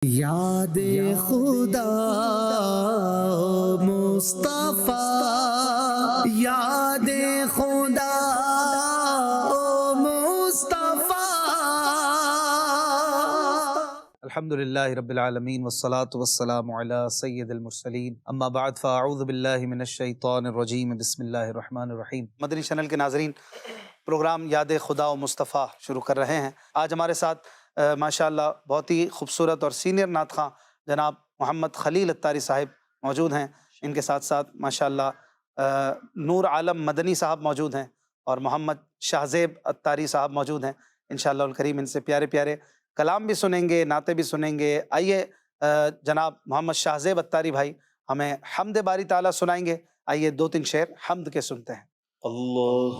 یاد خدا مصطفیٰ، یاد خدا مصطفیٰ۔ الحمدللہ رب العالمین والصلاة والسلام علی سید المرسلین، اما بعد فاعوذ باللہ من الشیطان الرجیم، بسم اللہ الرحمن الرحیم۔ مدنی چینل کے ناظرین، پروگرام یاد خدا و مصطفیٰ شروع کر رہے ہیں۔ آج ہمارے ساتھ ماشاءاللہ بہت ہی خوبصورت اور سینئر نعت خواں جناب محمد خلیل اتاری صاحب موجود ہیں۔ ان کے ساتھ ساتھ ماشاءاللہ نور عالم مدنی صاحب موجود ہیں اور محمد شاہزیب اتاری صاحب موجود ہیں۔ انشاءاللہ الکریم ان سے پیارے پیارے کلام بھی سنیں گے، نعتیں بھی سنیں گے۔ آئیے جناب محمد شاہزیب اتاری بھائی ہمیں حمد باری تعالیٰ سنائیں گے۔ آئیے دو تین شعر حمد کے سنتے ہیں۔ اللہ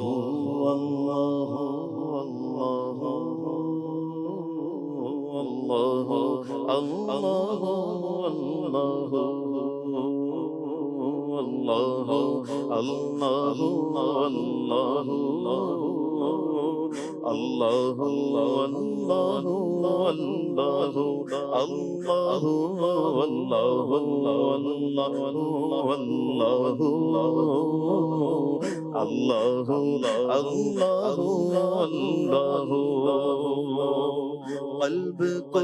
اللہ اللہ اللہ اللہ اللہ اللہ قلب کو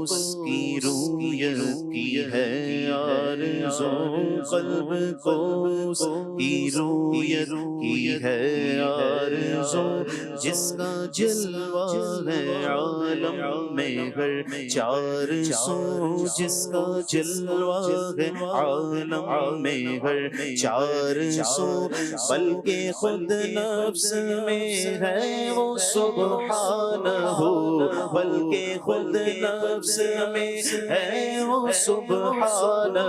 اس کی رویت کی ہے آرزو، قلب کو اس کی رویت کی ہے آرزو، جس کا جلوہ ہے عالم میں ہر چار سو، جس کا جلوہ ہے عالم میں ہر چار سو، بلکہ خود نفس میں ہے وہ سبحانہ، بلکہ خود نفس میں ہے وہ سبحانہ،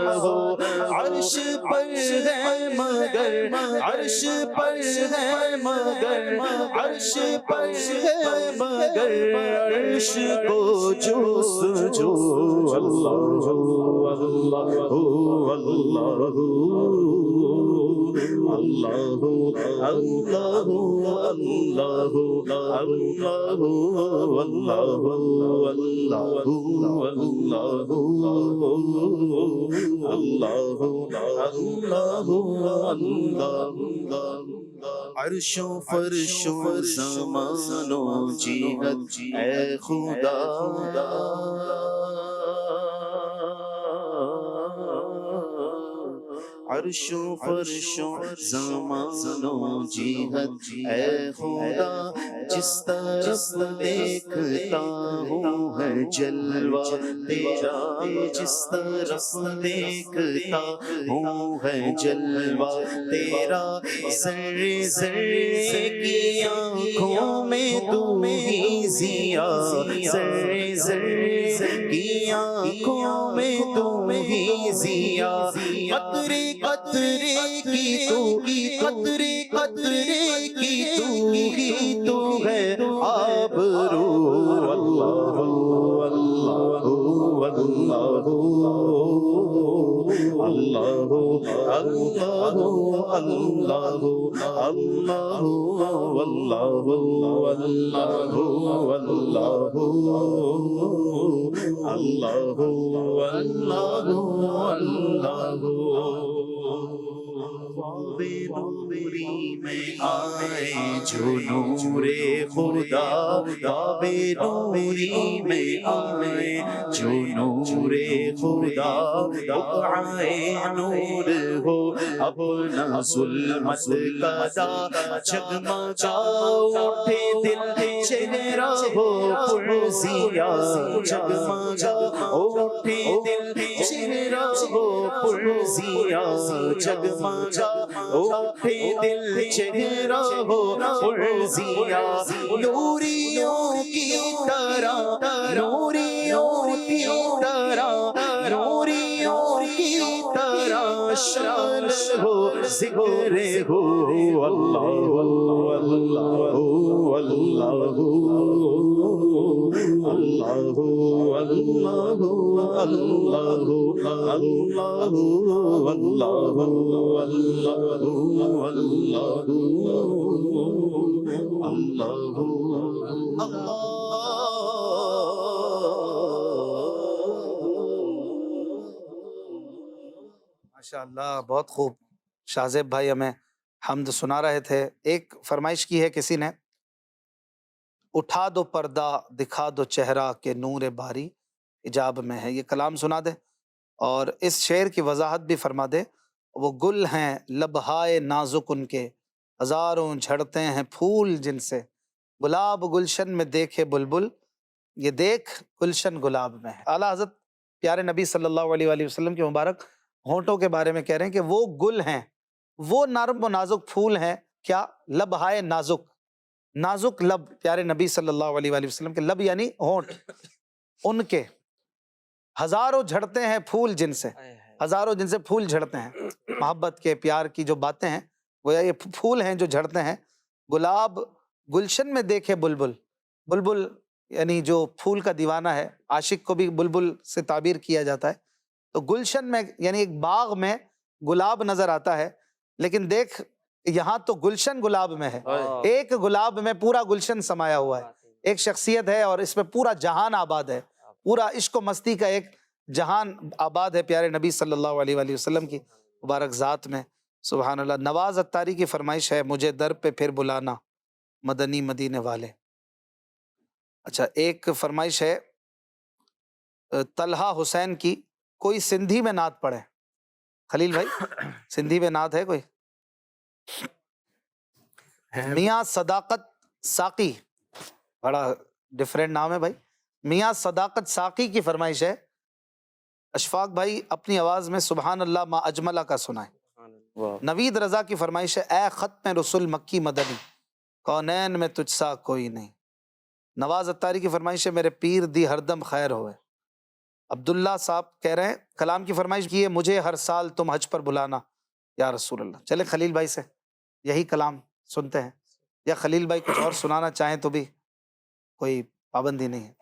عرش پر ہے مگر، عرش پر ہے مگر، عرش پر ہے مگر، عرش کو جستجو اللہ اللہ اللہ اللہ اللہ اللہ عرش و فرش و زمان و جہت اے خدا، عرش و فرش و زمان و جہت اے خدا، جس طرف دیکھتا ہوں ہے جلوہ تیرا، جس طرف دیکھتا ہوں ہے جلوہ تیرا، ذرے ذرے کی آنکھوں میں تو ہی ضیا، ذرے ذرے کی آنکھوں میں تو ہی ضیا، قطرے قطرے کی تو، قطرے قطرے کی تو ہی تو ہے آبرو، اللہ اللہ اللہ اللہ اللہ اللہ اللہ نوری میں آئے جو نور خدا، باب نوری میں آئے جو نور خدا، آئے نور ہو اپنا ظلمت کا دا، جگمگا اٹھے دل چہرہ ہو پرزیا، جگمگا اٹھے دل چہرہ ہو پرزیا، جگمگا اٹھے دل چہرہ ہو پرزیا، نوریوں کی طرح، نوریوں کی طرح، نوریوں کی طرح شان ہو، ذکر ہو اللہ اللہ اللہ اللہ اللہ اللہ اللہ ماشاءاللہ بہت خوب. شاہزیب بھائی ہمیں حمد سنا رہے تھے. ایک فرمائش کی ہے کسی نے، اٹھا دو پردہ دکھا دو چہرہ کہ نور باری حجاب میں ہے. یہ کلام سنا دے اور اس شعر کی وضاحت بھی فرما دے. وہ گل ہیں لبہائے نازک ان کے، ہزاروں جھڑتے ہیں پھول جن سے، گلاب گلشن میں دیکھے بلبل، یہ دیکھ گلشن گلاب میں ہے. اعلیٰ حضرت پیارے نبی صلی اللہ علیہ وآلہ وسلم کے مبارک ہونٹوں کے بارے میں کہہ رہے ہیں کہ وہ گل ہیں، وہ نرم و نازک پھول ہیں. کیا؟ لبہائے نازک، نازک لب پیارے نبی صلی اللہ علیہ وآلہ وسلم کے لب یعنی ہونٹ، ان کے ہزاروں جھڑتے ہیں پھول جن سے، ہزاروں جن سے پھول جھڑتے ہیں. محبت کے پیار کی جو باتیں ہیں وہ یہ پھول ہیں جو جھڑتے ہیں. گلاب گلشن میں دیکھے بلبل، بلبل یعنی جو پھول کا دیوانہ ہے، عاشق کو بھی بلبل سے تعبیر کیا جاتا ہے. تو گلشن میں یعنی ایک باغ میں گلاب نظر آتا ہے، لیکن دیکھ یہاں تو گلشن گلاب میں ہے، ایک گلاب میں پورا گلشن سمایا ہوا ہے. ایک شخصیت ہے اور اس میں پورا جہان آباد ہے، پورا عشق و مستی کا ایک جہان آباد ہے پیارے نبی صلی اللہ علیہ وآلہ وسلم کی مبارک ذات میں. سبحان اللہ. نواز اتاری کی فرمائش ہے، مجھے در پہ پھر بلانا مدنی مدینے والے. اچھا ایک فرمائش ہے طلحہ حسین کی، کوئی سندھی میں نعت پڑھے. خلیل بھائی سندھی میں نعت ہے کوئی؟ میاں صداقت ساقی، بڑا ڈیفرنٹ نام ہے بھائی. میاں صداقت ساقی کی فرمائش ہے، اشفاق بھائی اپنی آواز میں سبحان اللہ ما اجملہ کا سنائیں. نوید رضا کی فرمائش ہے، اے ختم رسول مکی مدنی کونین میں تجھ سا کوئی نہیں. نواز اتاری کی فرمائش ہے، میرے پیر دی ہر دم خیر ہوئے. عبداللہ صاحب کہہ رہے ہیں کلام کی فرمائش کی ہے، مجھے ہر سال تم حج پر بلانا یا رسول اللہ. چلے خلیل بھائی سے یہی کلام سنتے ہیں، یا خلیل بھائی کچھ اور سنانا چاہیں تو بھی کوئی پابندی نہیں ہے.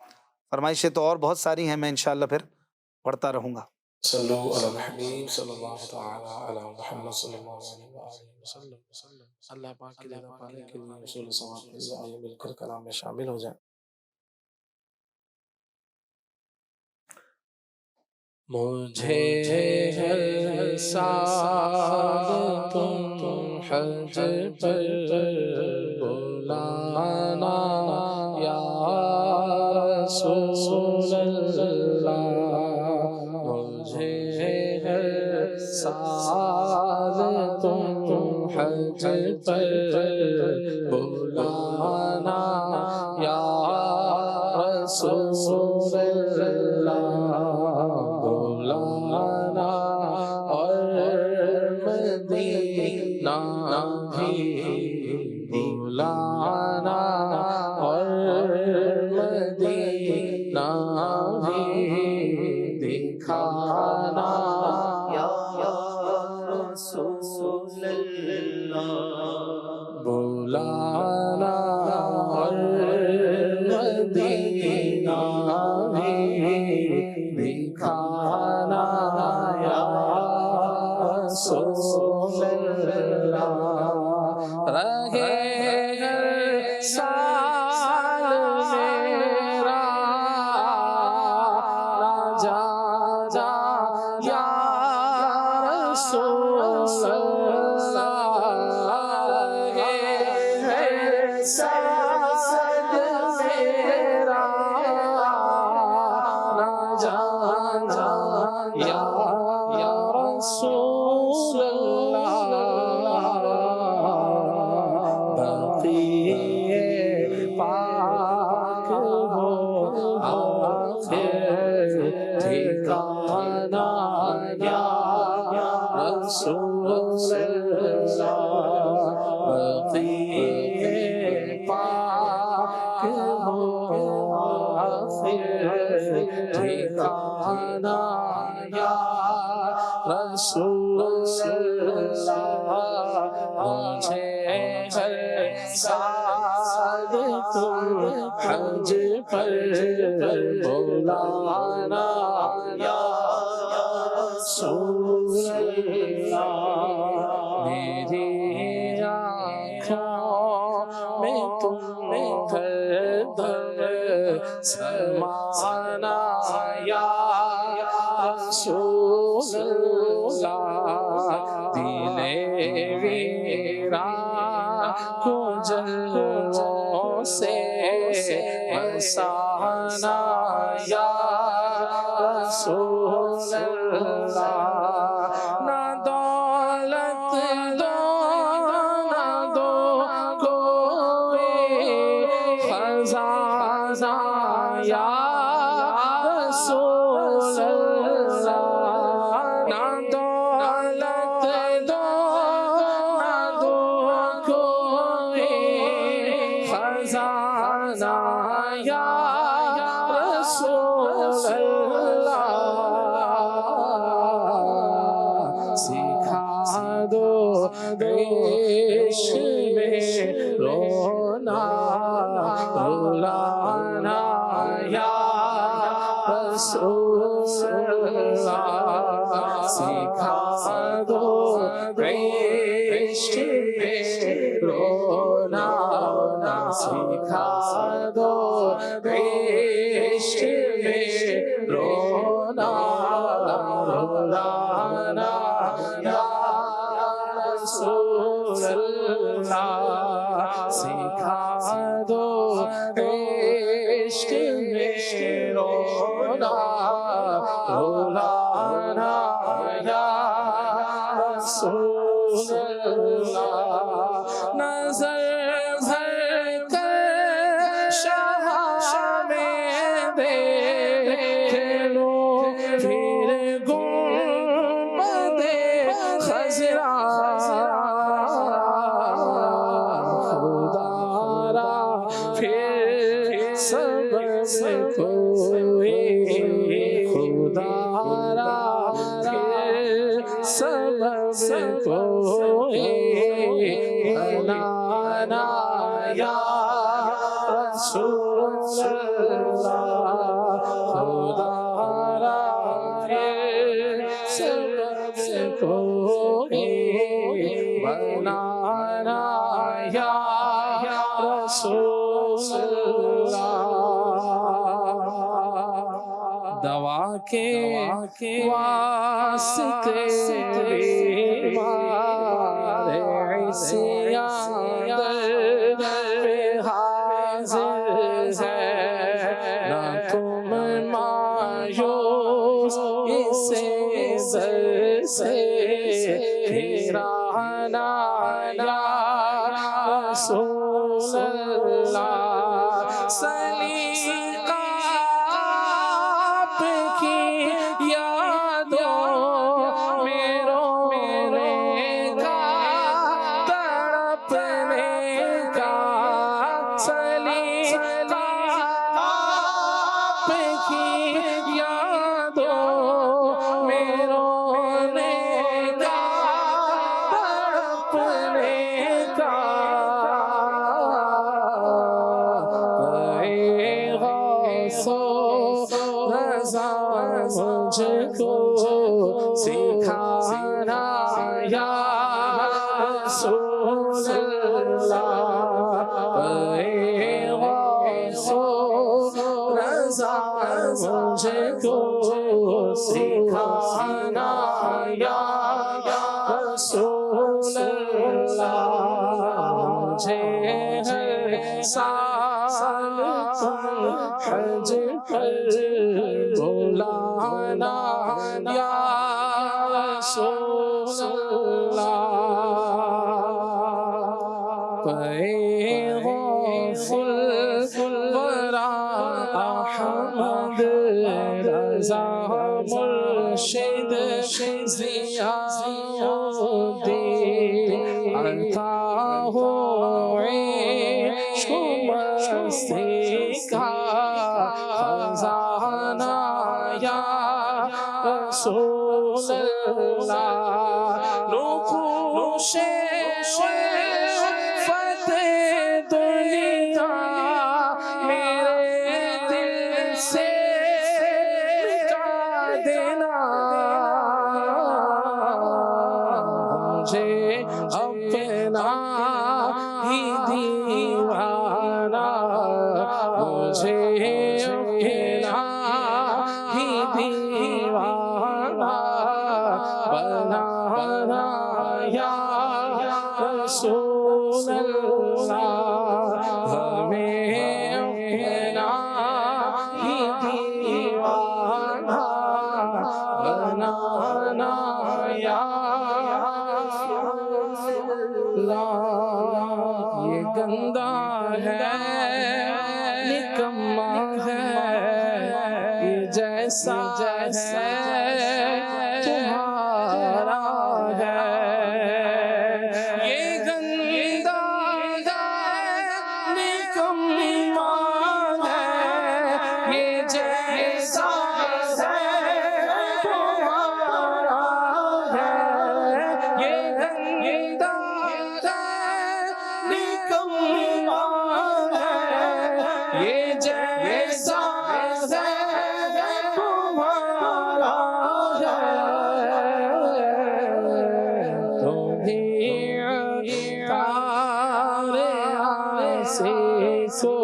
فرمائشیں تو اور بہت ساری ہیں، میں انشاءاللہ پھر پڑھتا رہوں گا. صلو علی الحبیب صلی اللہ تعالی علی محمد صلی اللہ علیہ وآلہ وسلم. اللہ پاک کی رضا پانے کے لیے رسول ثواب کے آئیے مل کر کلام میں شامل ہو جائیں. مجھے ہر سال تم حج پر بلانا یا رسول اللہ. مجھے ہر سال تم حج پر بلانا یا رسول اللہ. بلانا اور مدینہ بھی بلانا اور مدینہ بھی دکھانا یا رسول اللہ. بلانا اور مدینہ بھی دکھانا یا رسول اللہ. رہے ہر سال میرا جانا یا رسول اللہ. رہے ہر سال میرا جانا یا رسول اللہ. بقیع پاک ہو آخر ٹھکانا یا رسول اللہ. بقیع پاک ہو آخر ٹھکانا یا رسول اللہ. مجھے ہر سال تم حج پر بلانا یا رسول اللہ. میری آنکھوں میں تم ہر دم سمانا یا رسول دل ویران کو جلووں سے بسانا یا رسول اللہ نہ دولت دو نہ دو کوئی خزانہ یا رسول اللہ نہ دولت دو نہ دو کوئی خزانہ یا رسول اللہ سکھا دو عشق میں رونا رولانا یا رسول اللہ سکھا دو عشق میں رونا سکھا دو عشق میں رونا رولانا یا رسول اللہ سکھا دو عشق میں رونا رولانا یا رسول اللہ نظر بھر کر شاہ میں دیکھ لو پھر گنبد خضرا خدا را پھر سبب کوئی خدا را پھر سبب کوئی بنانا یا رسول اللہ خدا را پھر سبب کوئی بنانا یا رسول اللہ دوا کے واسطے بیمار عصیان پہ حاضر ہے نہ تم مایوس اسے در سے پھرانا یا رسول اللہ سلیقہ آپ کی یادوں میں رونے کا تڑپنے کا سلیقہ آپ کی یادوں میں رونے کا تڑپنے کا مجھ کو سکھانا یا رسول اللہ رضا مجھ کو سکھانا یا رسول اللہ مجھے ہر سال حج پر بلانا یا رسول اللہ پیغام الورا احمد رضا مرشد ضیاءالدین عطا ہو عشق مستی کا خزانہ یا رسول اللہ نقوش فتح دنیا میرے دل سے مٹا دینا مجھے اپنا ہی دیوانہ مجھے اپنا ہی دیوانہ بنا گندا ہے نکما ہے یہ جیسا ہے تمہارا ہے یہ گندا ہے نکما ہے یہ جیسا ہے تمہارا ہے یہ گندا نکما ہے یہ جیسا ہے تمہارا ہے تمہیں تارے سے کو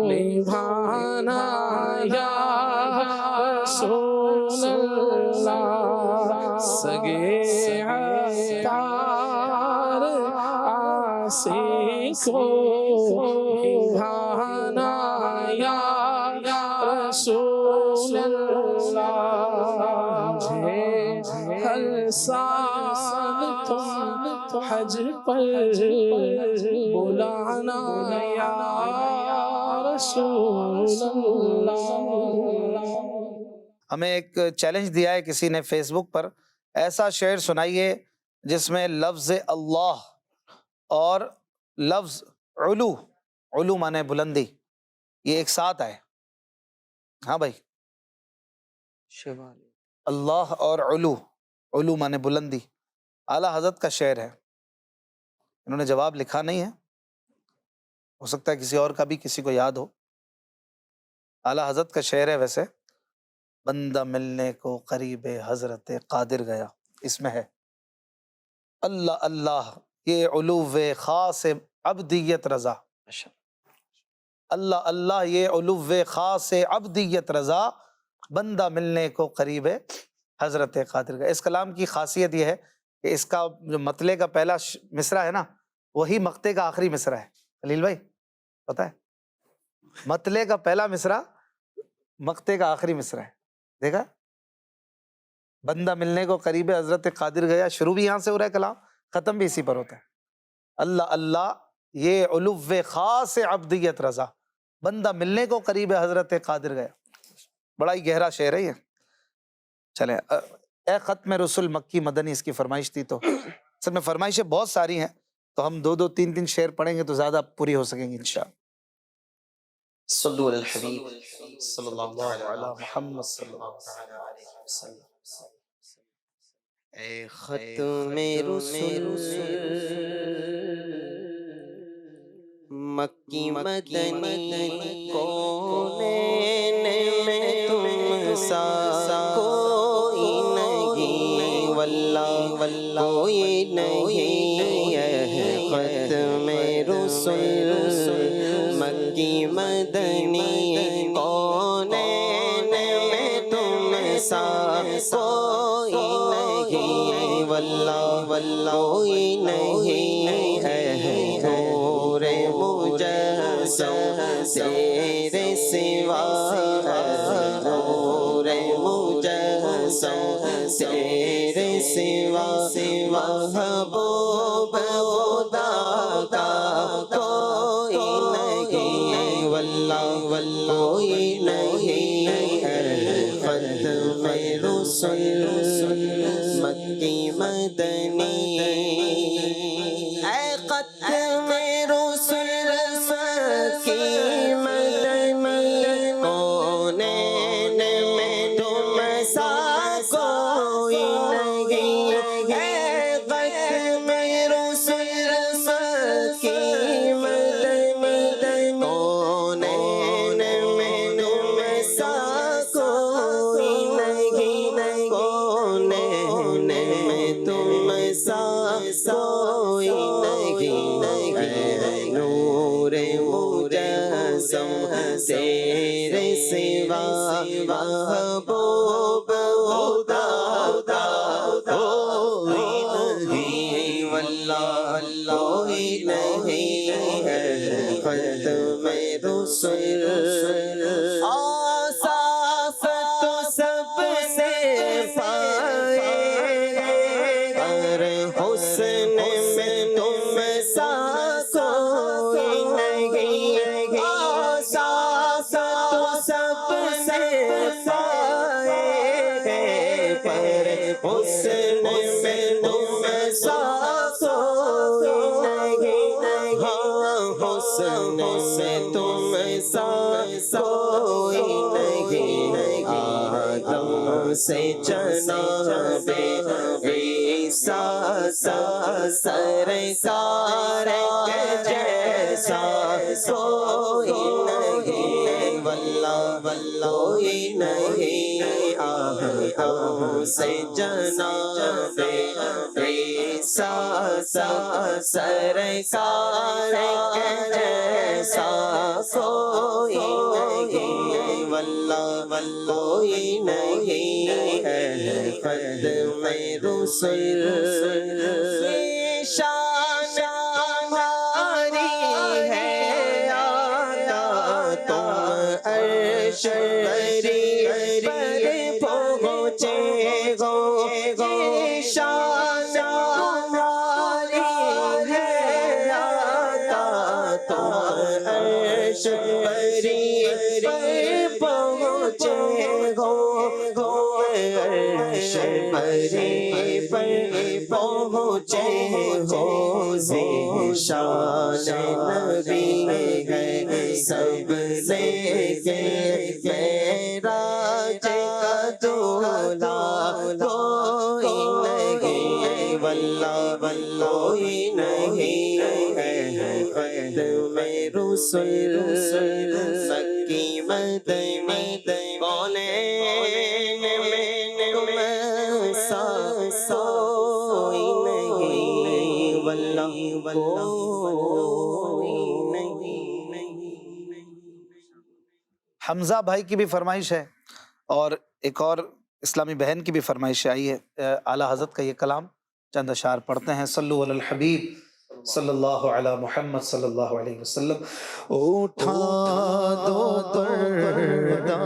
نبھانا یا رسول اللہ سگے تار آسی کو نبھانا یا رسول اللہ ہر سال تم حج پر بلانا یا رسول اللہ ہمیں ایک چیلنج دیا ہے کسی نے فیس بک پر، ایسا شعر سنائیے جس میں لفظ اللہ اور لفظ علو، علو مانے بلندی، یہ ایک ساتھ آئے۔ ہاں بھائی، اللہ اور علو، علو مانے بلندی، اعلیٰ حضرت کا شعر ہے۔ انہوں نے جواب لکھا نہیں ہے، ہو سکتا ہے کسی اور کا بھی کسی کو یاد ہو۔ اعلیٰ حضرت کا شعر ہے ویسے، بندہ ملنے کو قریب حضرت قادر گیا، اس میں ہے اللہ اللہ یہ علو خاص عبدیت رضا، اللہ اللہ یہ علو خاص عبدیت رضا، بندہ ملنے کو قریب حضرت قادر گیا۔ اس کلام کی خاصیت یہ ہے کہ اس کا جو مطلع کا پہلا مصرع ہے نا، وہی مقطع کا آخری مصرع ہے۔ خلیل بھائی پتہ ہے، مطلع کا پہلا مصرع مقطع کا آخری مصرع ہے، دیکھا؟ بندہ ملنے کو قریب حضرت قادر گیا، شروع بھی یہاں سے ہو رہا ہے کلام، ختم بھی اسی پر ہوتا ہے۔ اللہ اللہ یہ علو خاص عبدیت رضا، بندہ ملنے کو قریب حضرت قادر گیا۔ بڑا ہی گہرا شعر ہے یہ۔ چلیں، اے ختم رسول مکی مدنی اس کی فرمائش تھی، تو اصل میں فرمائشیں بہت ساری ہیں، تو ہم دو دو تین تین شعر پڑھیں گے تو زیادہ پوری ہو سکیں گی انشاءاللہ۔ صلو علی الحبیب صلی اللہ علیہ محمد صلی اللہ علیہ وسلم۔ اے ختم رسول مکی مدنی کونین میں تم سا کوئی نہیں، واللہ کوئی نہیں۔ اے ختم رسول مکی مدنی کونین میں تم سا کوئی نہیں، واللہ کوئی نہیں۔ اے نور مجسم تیرے سوا، نور مجسم تیرے سوا، محبوب خدا کا کوئی نہیں، واللہ کوئی نہیں۔ اے ختم رسول مکی مدنی، اے ختم رسول مکی مدنی کونین میں تم سا کوئی نہیں۔ اے ختم رسول مکی مدنی کونین میں تم سا کوئی نہیں، کونین میں تم سا کوئی نہیں۔ اے نور مجسم تیرے سوا، محبوب خدا کا کوئی نہیں، واللہ کوئی نہیں۔ اے ختم رسول آصاف تو سب سے پائے، اور حسن میں تم سا حسن میں تم سا کوئی نہیں، ہاں حسن میں تم سا کوئی نہیں، آدم سے جناب عیسیٰ سرکار جیسا کوئی نہیں، واللہ کوئی نہیں، آدم سے جناب عیسیٰ سرکار جیسا کوئی نہیں، واللہ کوئی نہیں ہے قدم رسول، شان ہماری ہے آقا تم عرش پر پہنچے ہو، شان ہماری ہے آقا تم عرش پر پہنچے ہو، عرش پر پہنچے ہو، ذیشان نبی ہے سب لیکن معراج کا دولہ کوئی نہیں، واللہ کوئی نہیں ہے قدم رسول، مکی مدنی کونین میں تم سا کوئی نہیں، واللہ کوئی نہیں۔ حمزہ بھائی کی بھی فرمائش ہے اور ایک اور اسلامی بہن کی بھی فرمائش آئی ہے، اعلیٰ حضرت کا یہ کلام چند اشعار پڑھتے ہیں۔ صلو علی الحبیب صلی اللہ علی محمد صلی اللہ علیہ وسلم۔ اٹھا دو پردہ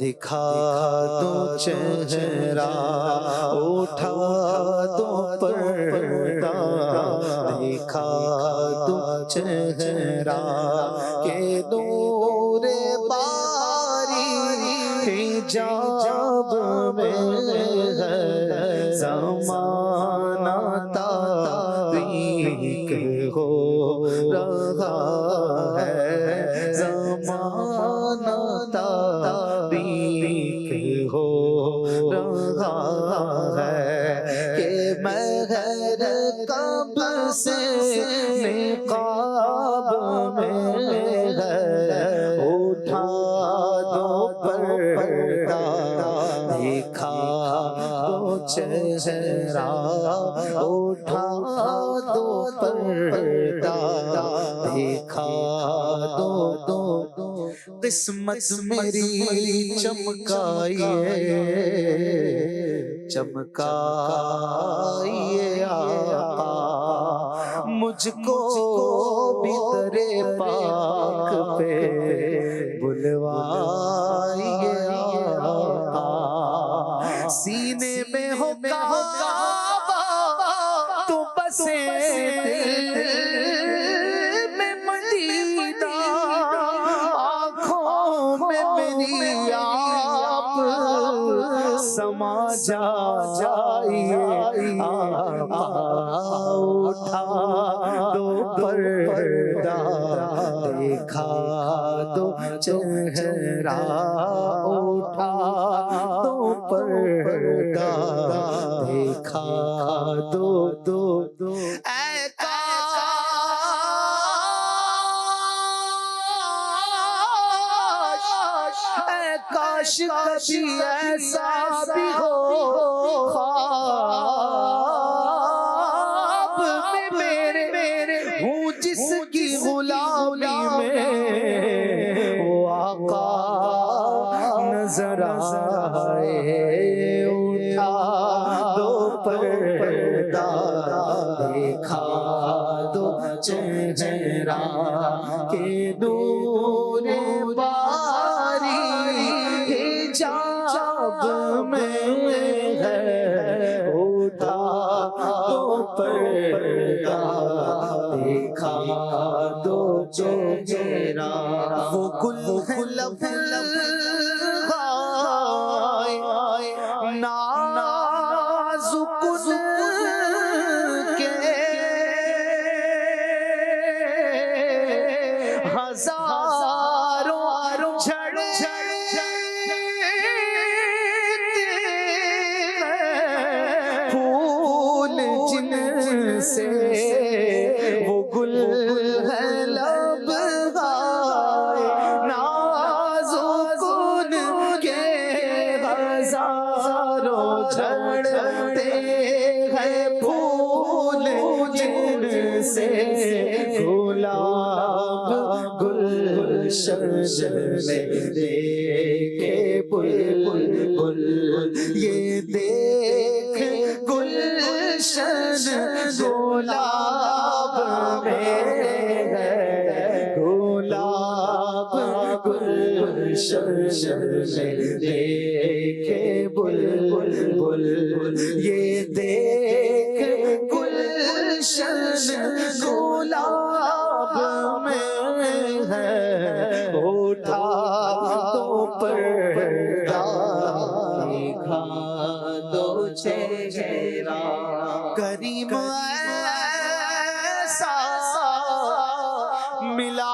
دکھا دو چہرہ، اٹھا دو پردہ دکھا دو چہرہ، کہ نور باری حجاب میں ہے زمانہ تاریک ہو رہا ہے، زمانہ تاریک ہو رہا ہے، کہ مہر کب سے نقاب میں ہے، اٹھا دو پردہ دکھا دو چہرہ، اٹھا دو پردہ دکھا دو، قسمت میری چمکائیے چمکائیے آقا، مجھ کو بھی تیرے پاک پہ بلوائیے آقا، سینے میں ہو کعبہ تو بسے میں مدینہ، آنکھوں میں میری آپ سما جائیے آقا، اٹھا دو پردہ دکھا دو چہرہ، اٹھا دو پردہ دکھا دو، اے کاش کبھی ایسا بھی ہو خواب میں میرے ہوں جس کی غلامی میں وہ آقا نظر آئے، اٹھا دو پردہ دکھا دو چہرہ، کہ نور باری حجاب میں ہے، اٹھا دو پردہ دکھا دو چہرہ، وہ گل لب ہزاروں جھڑتے ہیں پھول جن سے گلاب گلشن میں دیکھے بلبل یہ دیکھ گلشن گلاب میں ہے گلاب گلشن میں دیکھے بلبل یہ دیکھ گلشن گلاب میں ہے اٹھا تو پردہ دکھا دو چہرہ کریم ایسا ملا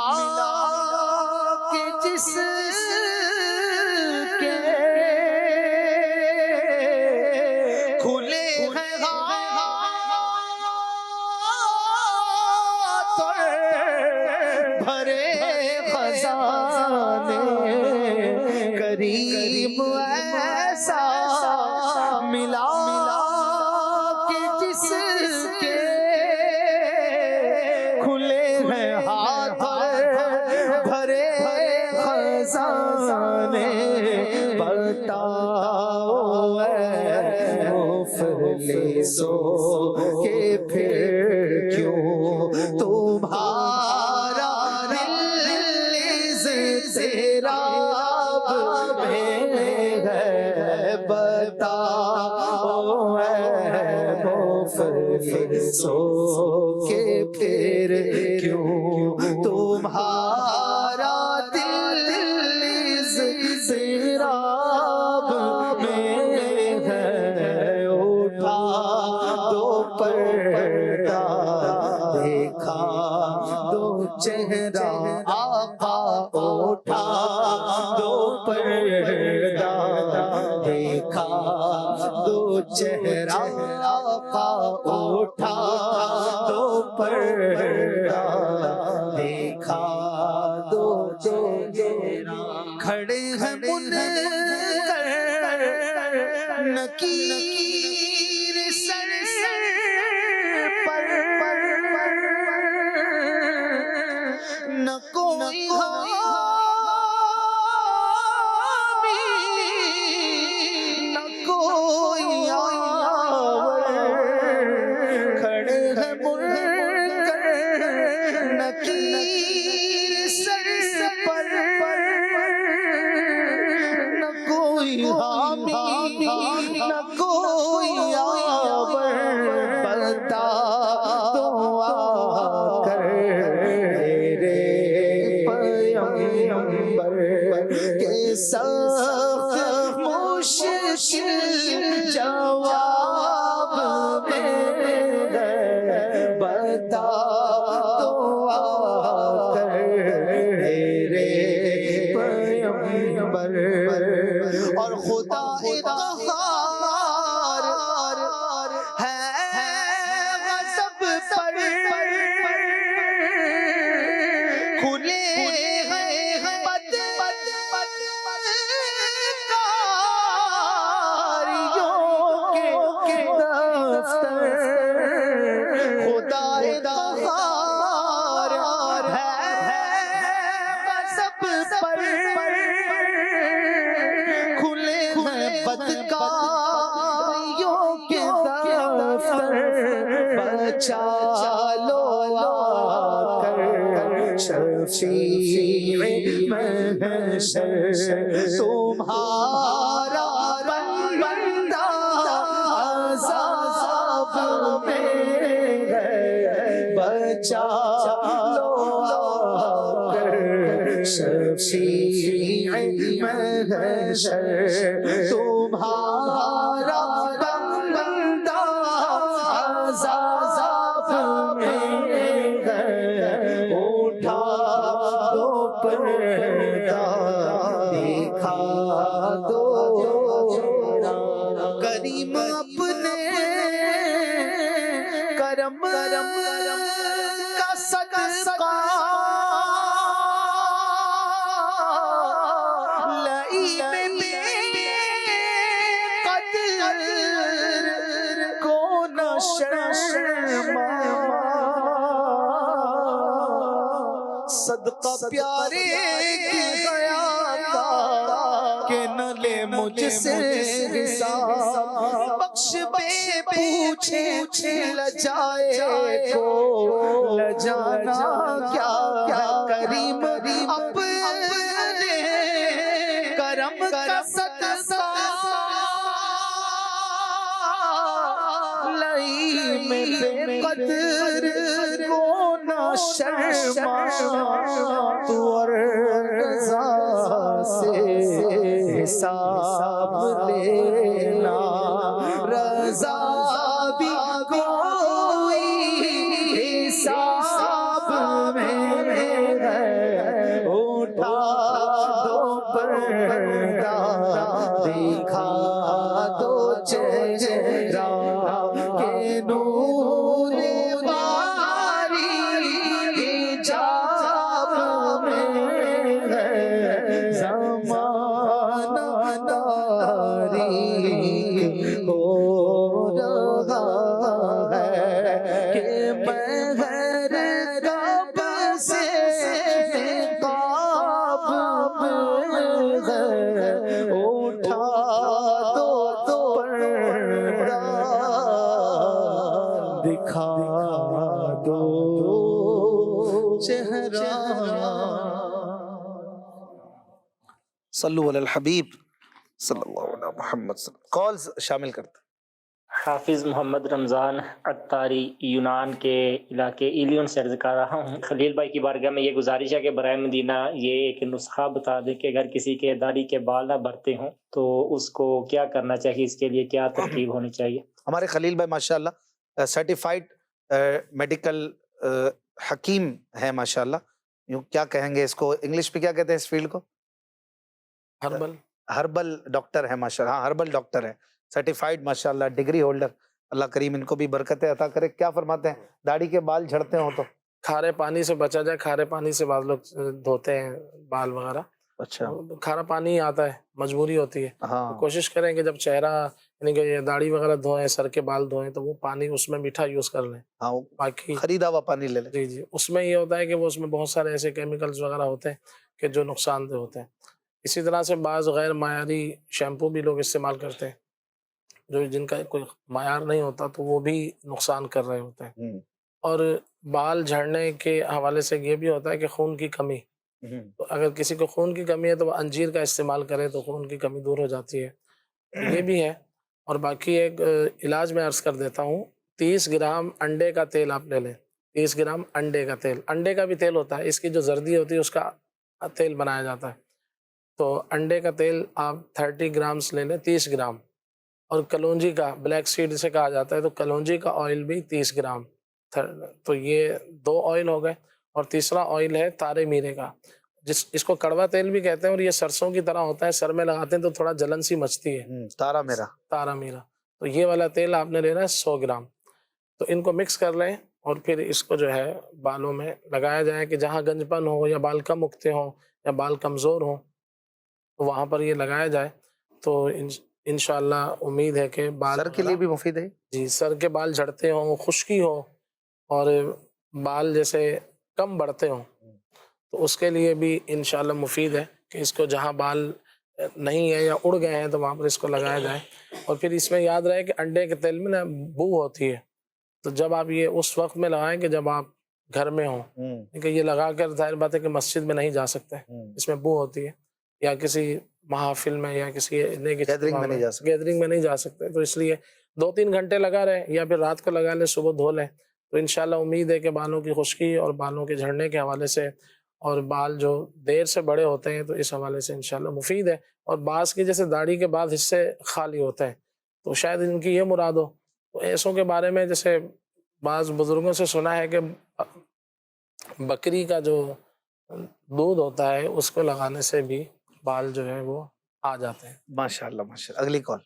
کہ جس کے کھلے ہیں ہاتھ بھرے خزانے کریم ایسا ملا کہ جس کے کھلے ہیں ہاتھ بھرے خزانے بتاؤ اے مفلسوں کہ پھر کیوں تمہارا دل اضطراب میں ہے بتاؤ اے مفلسوں کہ پھر کیوں تمہارا دل اضطراب میں ہے اٹھا دو پردہ دیکھا دو چہرہ آقا اٹھا دو پردہ دیکھا دو چہرہ آقا اٹھا دو پردہ دیکھا دو چہرہ کھڑے ہیں منکر نکیر سر پر نہ کوئی حامی نہ کوئی آور کھڑے ہیں منکر نکیر سر پر نہ کوئی حامی نہ کوئی آور بتا تو آ کر میرے پیغمبر کے سخت مشکل جواب میں ہے بتا تو آ کر میرے پیغمبر اور خدا قہار ہے غضب پر کھلے ہیں بدکاریوں کے دفتر خدا قہار ہے غضب پر کھلے ہیں بدکاریوں کے دفتر بچا لو آ کر شفیع محشر تمہارا بندہ عذاب میں ہے بچا لو آ کر شفیع محشر تمہارا بندہ عذاب میں ہے اٹھا دو پردہ دیکھا دو کریم اپنے کرم کا صدقہ لئی میں کو نہ شرما، صدقہ پیارے کی گیا کا کہ نہ لے مجھ سے حساب، بخش بے پوچھے لجائے کو لجانا کیا کریم اپنے کرم کا صدقہ لئی میں بے قدر کو نہ شرما، تو اور رضا سے حساب لینا، رضا بھی کوئی حساب میں ہے، اٹھا دو پردہ دکھا دو چہرہ کہ نور باری حجاب میں ہے، زمانہ تاریک ہو رہا ہے کہ مہر کب سے نقاب میں ہے، اٹھا دو پردہ دکھا دو چہرہ۔ صلو علی الحبیب صلی اللہ علیہ محمد صلی اللہ. کالز شامل کرتے ہیں. حافظ محمد رمضان عطاری یونان کے علاقے ایلیون سے عرض کر رہا ہوں، خلیل بھائی کی بارگاہ میں یہ گزارش ہے کہ برائے مدینہ یہ ایک نسخہ بتا دیں کہ اگر کسی کے داڑھی کے بال نہ بڑھتے ہوں تو اس کو کیا کرنا چاہیے، اس کے لیے کیا ترکیب ہونی چاہیے۔ ہمارے خلیل بھائی ماشاءاللہ سرٹیفائڈ میڈیکل حکیم ہے ماشاءاللہ، یوں کیا کہیں گے اس کو انگلش میں کیا کہتے ہیں اس فیلڈ کو؟ ہربل ڈاکٹر ہے ماشاءاللہ، ہاں ہربل ڈاکٹر ہے، سرٹیفائڈ ماشاءاللہ ڈگری ہولڈر، اللہ کریم ان کو بھی برکتیں عطا کرے۔ کیا فرماتے ہیں داڑھی کے بال جھڑتے ہوں تو؟ کھارے پانی سے بچا جائے، کھارے پانی سے بعض لوگ دھوتے ہیں بال وغیرہ، اچھا کھارا پانی آتا ہے، مجبوری ہوتی ہے، ہاں کوشش کریں کہ جب چہرہ یعنی کہ یہ داڑھی وغیرہ دھوئیں، سر کے بال دھوئیں تو وہ پانی اس میں میٹھا یوز کر لیں۔ ہاں وہ باقی خریدا ہوا پانی لے لیں۔ جی جی، اس میں یہ ہوتا ہے کہ وہ اس میں بہت سارے ایسے کیمیکلز وغیرہ ہوتے ہیں کہ جو نقصان دہ ہوتے ہیں۔ اسی طرح سے بعض غیر معیاری شیمپو بھی لوگ استعمال کرتے ہیں جو جن کا کوئی معیار نہیں ہوتا، تو وہ بھی نقصان کر رہے ہوتے ہیں۔ اور بال جھڑنے کے حوالے سے یہ بھی ہوتا ہے کہ خون کی کمی، تو اگر کسی کو خون کی کمی ہے تو وہ انجیر کا استعمال کرے تو خون کی کمی دور ہو جاتی ہے، یہ بھی ہے۔ اور باقی ایک علاج میں عرض کر دیتا ہوں، 30 گرام انڈے کا تیل آپ لے لیں، 30 گرام انڈے کا تیل، انڈے کا بھی تیل ہوتا ہے، اس کی جو زردی ہوتی ہے اس کا تیل بنایا جاتا ہے، تو انڈے کا تیل آپ 30 گرامز لے لیں، 30 گرام، اور کلونجی کا بلیک سیڈ سے کہا جاتا ہے تو کلونجی کا آئل بھی 30 گرام، تو یہ 2 آئل ہو گئے۔ اور تیسرا آئل ہے تارے میرے کا، اس کو کڑوا تیل بھی کہتے ہیں، اور یہ سرسوں کی طرح ہوتا ہے، سر میں لگاتے ہیں تو تھوڑا جلن سی مچتی ہے، تارا میرا، تارا میرا، تو یہ والا تیل آپ نے لینا ہے 100 گرام، تو ان کو مکس کر لیں اور پھر اس کو جو ہے بالوں میں لگایا جائے کہ جہاں گنج پن ہو یا بال کم اگتے ہوں یا بال کمزور ہوں تو وہاں پر یہ لگایا جائے، تو انشاءاللہ امید ہے کہ بال سر کے لیے بھی مفید ہے جی، سر کے بال جھڑتے ہوں، خشکی ہو اور بال جیسے کم بڑھتے ہوں تو اس کے لیے بھی انشاءاللہ مفید ہے کہ اس کو جہاں بال نہیں ہے یا اڑ گئے ہیں تو وہاں پر اس کو لگایا جائے۔ اور پھر اس میں یاد رہے کہ انڈے کے تیل میں نا بو ہوتی ہے، تو جب آپ یہ اس وقت میں لگائیں کہ جب آپ گھر میں ہوں، کیونکہ یہ لگا کر ظاہر بات ہے کہ مسجد میں نہیں جا سکتے، اس میں بو ہوتی ہے، یا کسی محافل میں یا کسی گیدرنگ میں نہیں جا سکتے، گیدرنگ میں نہیں جا سکتے، تو اس لیے 2-3 گھنٹے لگا رہے یا پھر رات کو لگا لیں، صبح دھو لیں، تو انشاءاللہ امید ہے کہ بالوں کی خشکی اور بالوں کے جھڑنے کے حوالے سے اور بال جو دیر سے بڑے ہوتے ہیں تو اس حوالے سے انشاءاللہ مفید ہے۔ اور بعض کی جیسے داڑھی کے بعد حصے خالی ہوتے ہیں تو شاید ان کی یہ مراد ہو، تو ایسوں کے بارے میں جیسے بعض بزرگوں سے سنا ہے کہ بکری کا جو دودھ ہوتا ہے اس کو لگانے سے بھی بال جو ہے وہ آ جاتے ہیں۔ ماشاءاللہ ماشاءاللہ۔ اگلی کال۔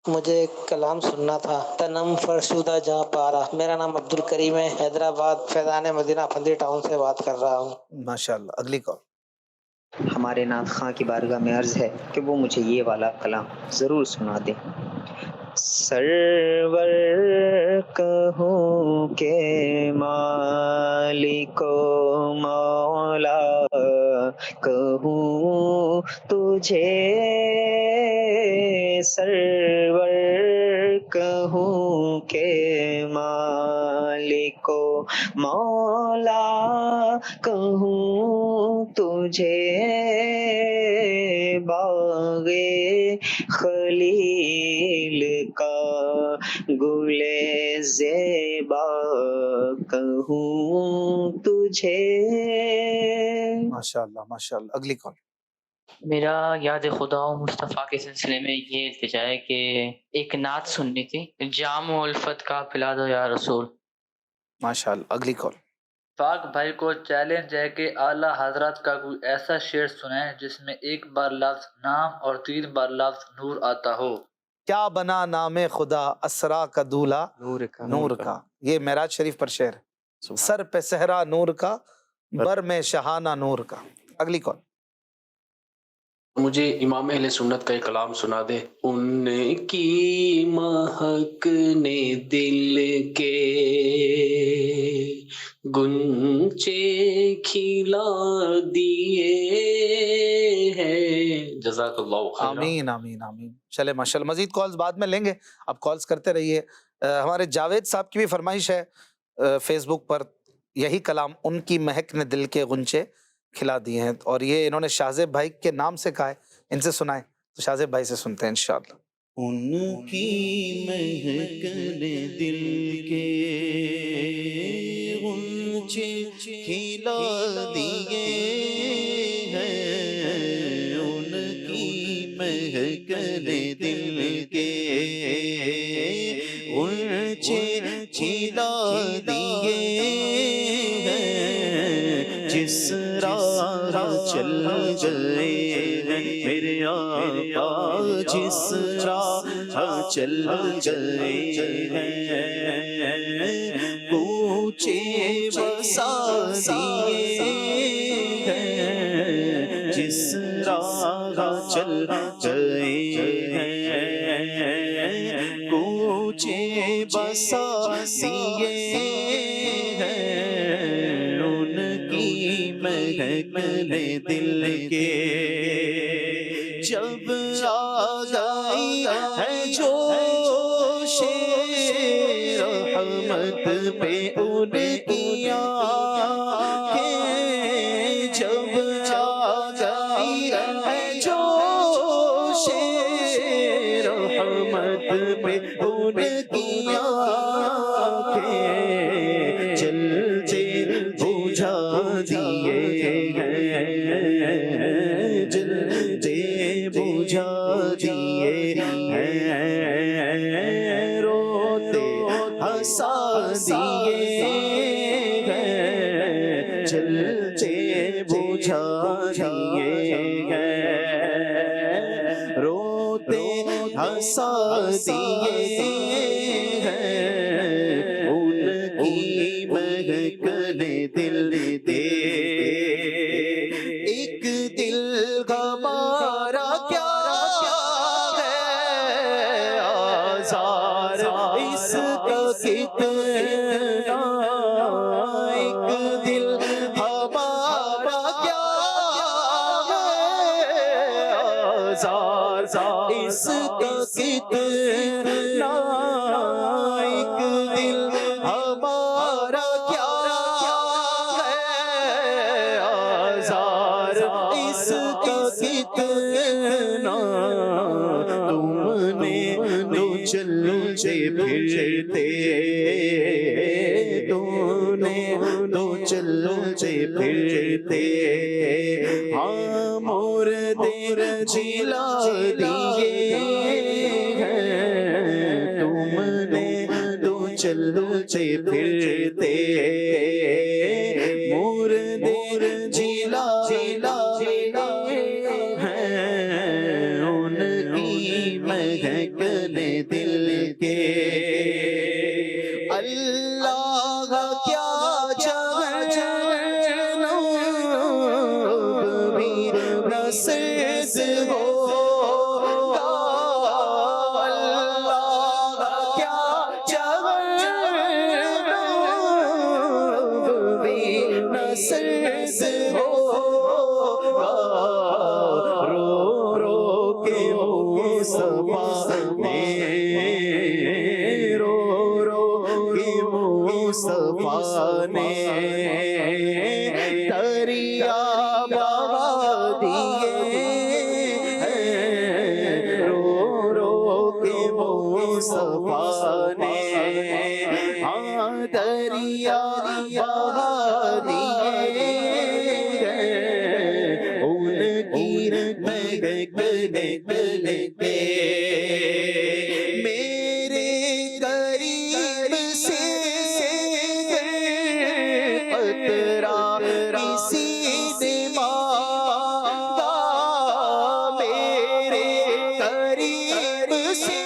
مجھے ایک کلام سننا تھا، تنم فرشودہ جہاں پارا۔ میرا نام عبد الکریم ہے، حیدرآباد فیضان مدینہ پھندی ٹاؤن سے بات کر رہا ہوں۔ ماشاءاللہ۔ اگلی کال۔ ہمارے نعت خواں کی بارگاہ میں عرض ہے کہ وہ مجھے یہ والا کلام ضرور سنا دیں۔ سرور کہوں کہ مالک و مولا کہوں تجھے، سرور کہوں کہ مالک و مولا کہوں تجھے، باغ خلیل کا گل زیبا کہوں تجھے۔ ماشاءاللہ ماشاءاللہ۔ اگلی کال۔ میرا یاد خدا و مصطفیٰ کے سلسلے میں یہ التجا ہے کہ ایک نعت سننی تھی، جام و الفت کا پلا دو یا رسول۔ ماشاءاللہ۔ اگلی کال۔ پاک بھائی کو چیلنج ہے کہ اعلیٰ حضرت کا کوئی ایسا شعر سنائیں جس میں ایک بار لفظ نام اور 3 بار لفظ نور آتا ہو۔ کیا بنا نام خدا اسرا کا دولہ نور کا، یہ معراج شریف پر شعر ہے۔ سر پہ صحرا نور کا، بر میں شہانہ نور کا۔ اگلی کال۔ مجھے امام اہل سنت کا ایک کلام سنا دے۔ ان کی مہک نے دل کے گنچے کھلا دیے ہیں۔ جزاک اللہ خیر۔ آمین آمین آمین۔ چلے ماشاءاللہ، مزید کالز بعد میں لیں گے، آپ کالز کرتے رہیے۔ ہمارے جاوید صاحب کی بھی فرمائش ہے فیس بک پر، یہی کلام ان کی مہک نے دل کے غنچے کھلا دیے ہیں، اور یہ انہوں نے شاہزیب بھائی کے نام سے کہا ہے، ان سے سنائیں تو شاہزیب بھائی سے سنتے ہیں انشاءاللہ۔ ان کی مہک نے دل کے غنچے کھلا دیے ہیں، ان کی مہک نے دل کے غنچے کھلا دیے ہیں، جس راہ چل گئے میرے آقا، جس راہ چل گئے ہیں، کوچے بسا دیے ہیں، جس راہ چل گئے ہیں، کوچے بسا دیے ہیں، ان کی مہک نے دل کے جب آ گئی ہے جوش رحمت پہ ان کی آنکھیں، جب آ گئی ہے جوش رحمت پہ ان کی آنکھیں، جلتے بجھا دیے ہیں، جلتے بجھا دیے ہیں، روتے ہنسا دیے ہیں، جلتے بجھا دیے ہیں، روتے ہنسا دیے ہیں، ان کی مہک نے دل دے۔ ایک دل ہمارا کیا ہے آزار اس کا کتنا، ایک دل ہمارا کیا ہے آزار اس کا کتنا، ایک دل ہمارا کیا ہے آزار اس کا کتنا، تم نے تو چلتے پھرتے، تم نے تو چلتے پھرتے ہاں مردے جلا دیے ہیں، تم نے تو چلتے پھرتے مردے جلا ہیں، ان کی مہک نے دل کے۔ اللہ کیا جہنم بھی مصطفیٰ نے رو رو کے مصطفیٰ نے دریا بہا دیے رو رو کے مصطفیٰ نے ہاں دریا بہا دیے ان کی مہکنے کے میرے قریب سے قطرہ کسی نے مانگا میرے قریب سے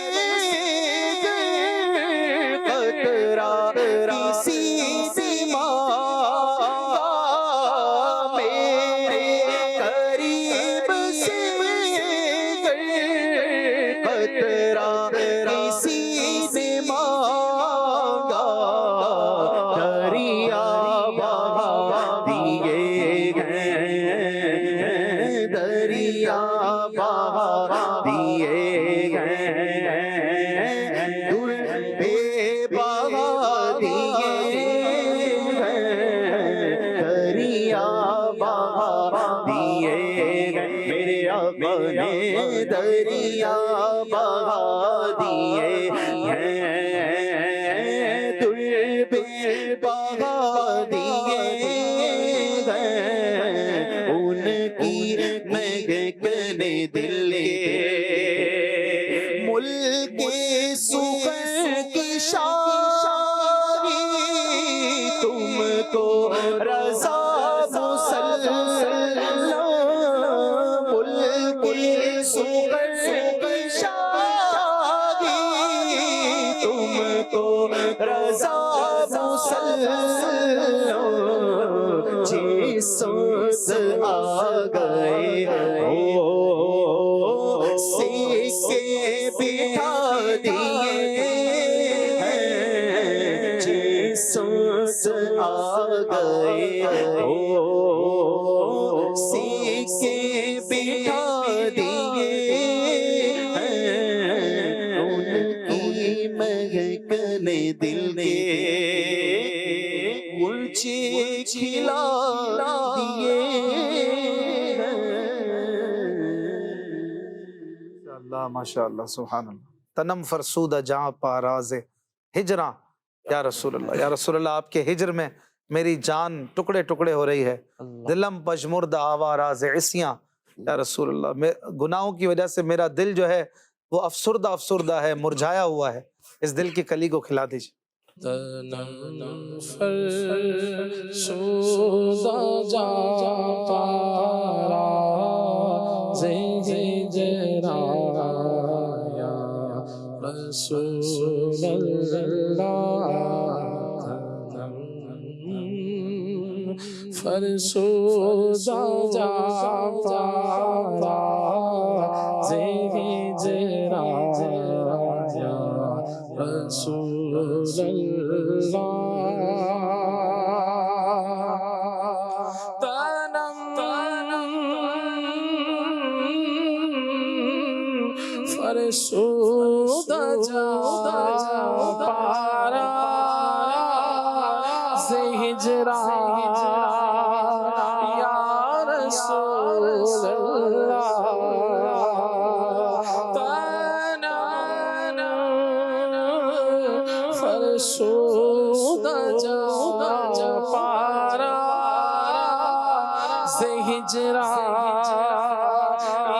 قطرہ کسی نے مانگا میرے قریب سے قطرہ کسی نے مانگا دریا بہا دیے گئے دریا بہا دیے گئے دل پہ بہا دیے گئے دریا بہا دیے گئے میرے آقا نے دریا بہا دیے ہیں دل پہ بہا دیے ہیں ان کی مہکنے دل کے ملک سخن کی شانی تم کو رضا مسلم ملک سخن کی شانی تم کو رضا مسلم جس آ گئے سکے بٹھا دیے جس آ گئے سکے بٹھا دیے ان کی مہکنے دل کے گلچے کھلا دیے اللہ ماشاء اللہ سبحان اللہ تنم فرسودہ جہاں پاراز ہجراں یا رسول اللہ یا رسول اللہ آپ کے ہجر میں میری جان ٹکڑے ٹکڑے ہو رہی ہے دلم پجمردہ آواراز عصیاں یا رسول اللہ گناہوں کی وجہ سے میرا دل جو ہے وہ افسردہ ہے مرجھایا ہوا ہے اس دل کی کلی کو کھلا دیجیے تنم فرسودہ جہاں پاراز ہجراں یا رسول اللہ فرسودہ جہاں پاراز ہجراں یا رسول اللہ تنم فرسودہ جہاں پاراز ہجراں یا رسول اللہ فرسودہ جہاں پاراز ہجراں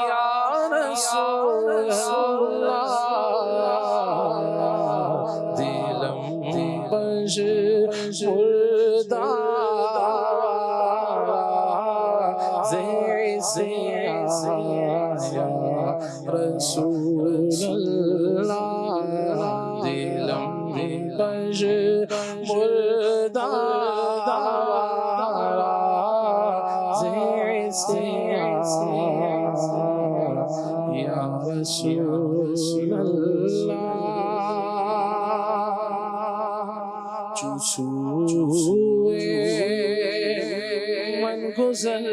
یا رسول اللہ دلم پجمردہ یا رسول اللہ دلم پجمردہ یا رسول اللہ چوچوئے من گزر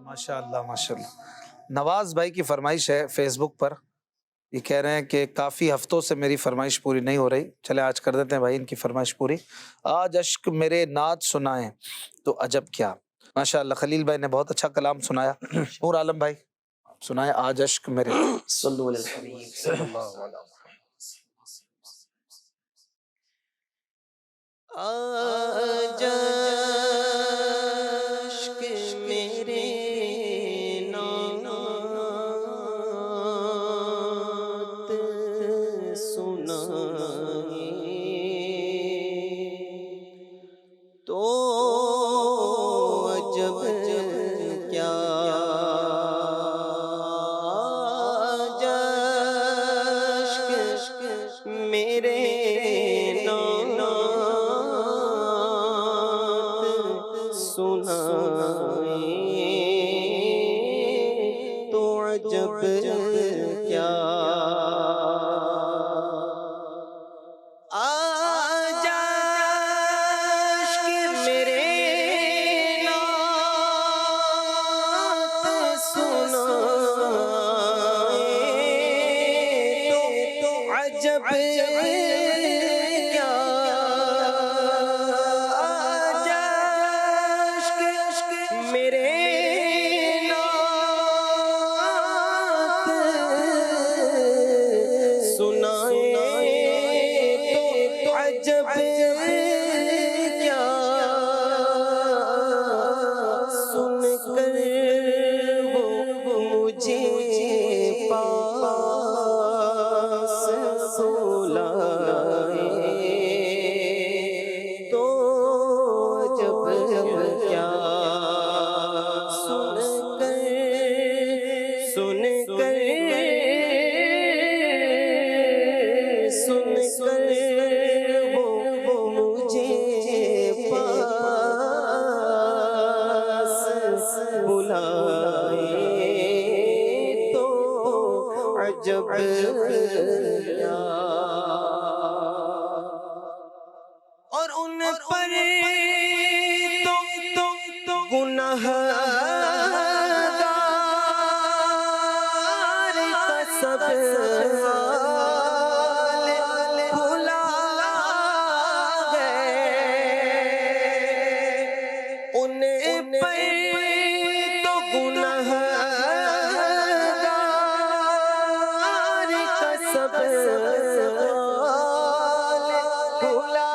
ماشاء اللہ ماشاء اللہ. نواز بھائی کی فرمائش ہے فیس بک پر، یہ کہہ رہے ہیں کہ کافی ہفتوں سے میری فرمائش پوری نہیں ہو رہی، چلے آج کر دیتے ہیں بھائی ان کی فرمائش پوری. آج اشک میرے نعت سنائیں تو عجب کیا. ماشاء اللہ خلیل بھائی نے بہت اچھا کلام سنایا. نور عالم بھائی سنائے آج اشک میرے. صلو علی الحبیب صلی اللہ علیہ وسلم. آج اشک میرے نعت سنائیں تو عجب کیا. آج اشک میرے نعت کیا جشک میرے نعت سنائے تو عجب کیا سن کر وہ مجھے پاس بلائے تو عجب کیا سن کر وہ مجھے پاس بلائے تو عجب کیا اور ان پر تو گنہگار کا سب بھلا گئے ان پر تو گنہگار کا سب بھلا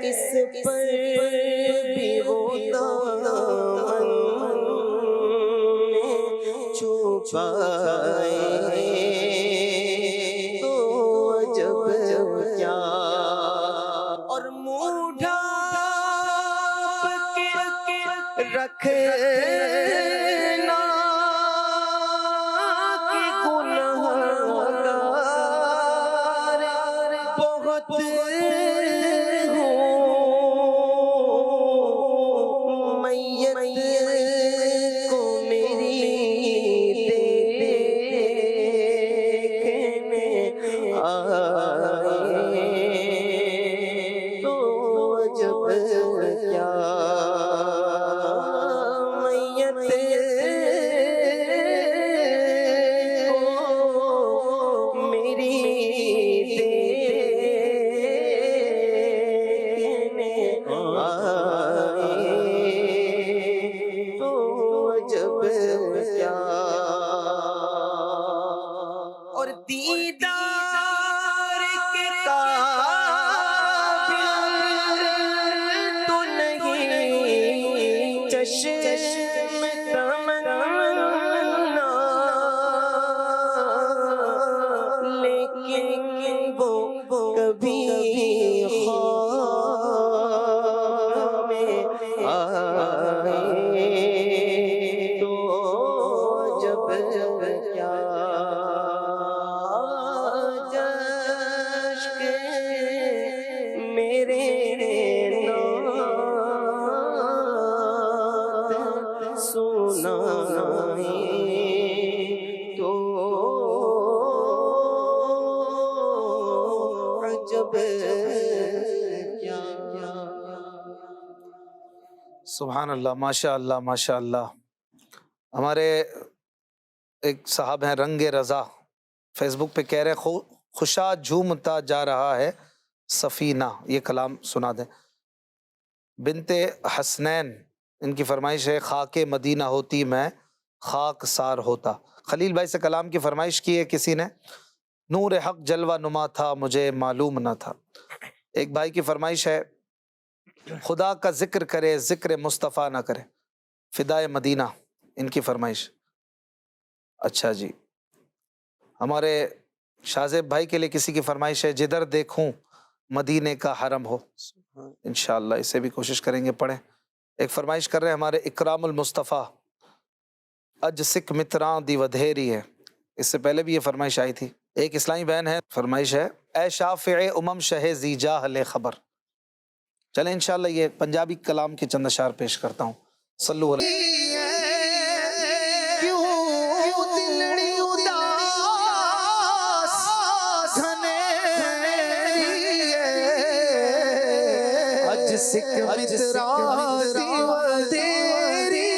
اس پر بھی وہ دامن چھپائے تو عجب کیا اور منہ ڈھانپ کے رکھنا کہ گنہگار بہت میت کو میری دیکھنے آئے تو عجب کیا میت کو میری دیکھنے آئے تو عجب کیا اور دیدار کے قابل تو نہیں چشم تمنا لیکن وہ کبھی خواب میں آئے تو عجب کیا جشک میرے نعت سنائے تو عجب کیا سبحان اللہ، ماشاء اللہ ماشاء اللہ. ہمارے ایک صاحب ہیں رنگ رضا، فیس بک پہ کہہ رہے خوشا جھومتا جا رہا ہے سفینہ، یہ کلام سنا دیں. بنت حسنین ان کی فرمائش ہے خاک مدینہ ہوتی میں خاک سار ہوتا. خلیل بھائی سے کلام کی فرمائش کی ہے کسی نے، نور حق جلوہ نما تھا مجھے معلوم نہ تھا. ایک بھائی کی فرمائش ہے خدا کا ذکر کرے ذکر مصطفیٰ نہ کرے، فدائے مدینہ ان کی فرمائش. اچھا جی، ہمارے شاہزیب بھائی کے لیے کسی کی فرمائش ہے جدھر دیکھوں مدینے کا حرم ہو. انشاءاللہ اسے بھی کوشش کریں گے پڑھیں. ایک فرمائش کر رہے ہیں ہمارے اکرام المصطفیٰ، اج سکھ متراں دی ودھیری ہے. اس سے پہلے بھی یہ فرمائش آئی تھی. ایک اسلامی بہن ہے، فرمائش ہے اے شافع امم شہ ذی جاہل خبر. چلیں انشاءاللہ یہ پنجابی کلام کے چند اشعار پیش کرتا ہوں. صلو علیہ سکھ متراں دی ودھیری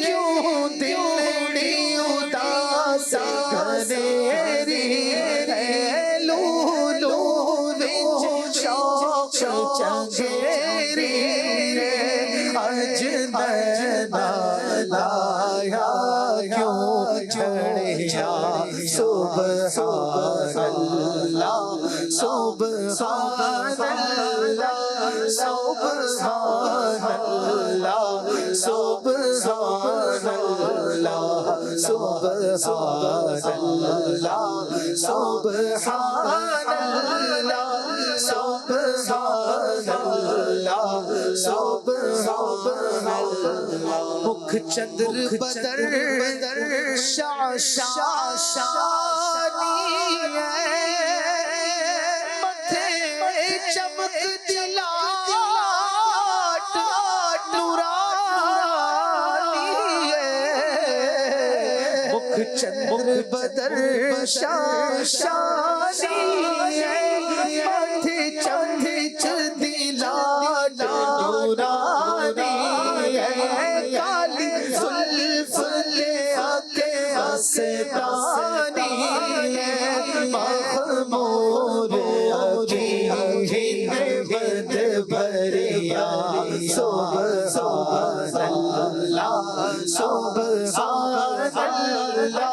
کیوں دلڑی اداس چنیری لولو وچ شوق چنگیری اج نینا لایا کیوں چڑھیا سبحان اللہ سبحان اللہ سبحان اللہ سبحان اللہ سبحان اللہ سبحان اللہ سبحان اللہ سبحان اللہ مکھ چندر بدر شاہ شاہ شانی متھے چمک دلات نورانی مکھ چندر بدر شاہ شانی متھے چمک دلات نورانی کالی زلف لے آکے آستانی مخمور عقیل بد بریا سبحان اللہ سبحان اللہ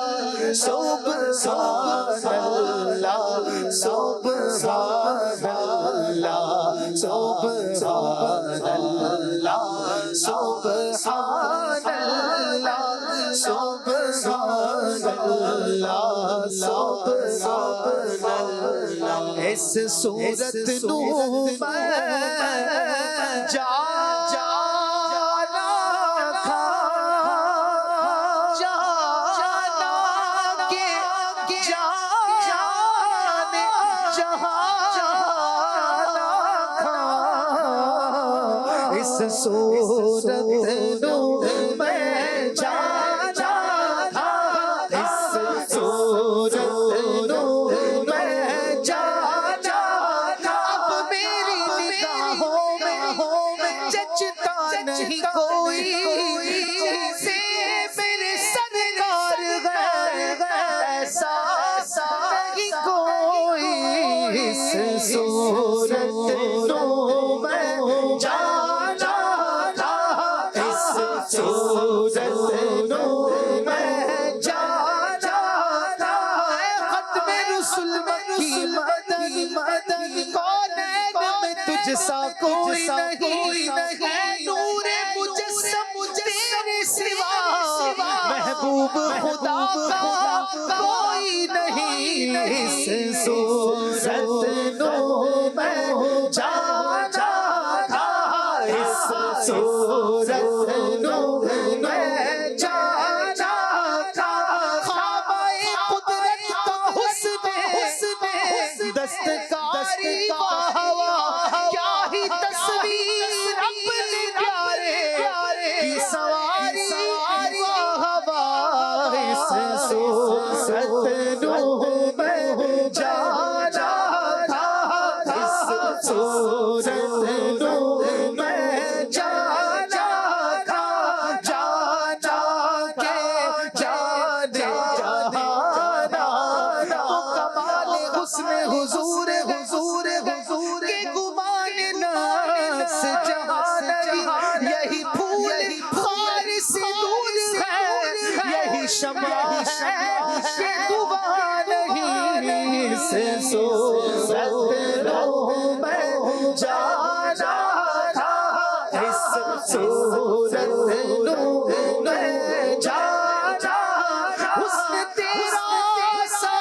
سبحان اللہ سبحان اللہ سبحان اللہ سبحان اللہ سبحان اللہ سبحان اللہ اس صورت نو میں جانا کھا جانا کے جانے جہانا کھا اس صورت نو میں جانا تھا اس صورت نو میں جانا تھا اب میری نگاہوں میں جچتا نہیں کوئی جیسے میرے سرکار غیر ایسا نہیں کوئی اس صورت نو میں جانا صورت نو میں جانا تھا ختم رسل کی مدد کونین میں تجھ سا کوئی نہیں نور مجسم تیرے سوا محبوب خدا کا کوئی نہیں اس صورت نو میں جانا تھا اس صورت نو میں جانا تھا خامۂ قدرت کا حسن دستکاری ہوا کیا ہی تصویر اپنے پیارے کی سواری ہوا اس صورت نو میں جانا تھا اس صورت نو میں جانا تھا جانا کے جانے جہانا کمال حسن حضور کے گمان ناس جہان یہی پھول خار سے دور ہے یہی شمع ہے کہ دعا نہیں اس صورت نو میں جانا تھا اس صورت نو میں جانا حسن تیرا سا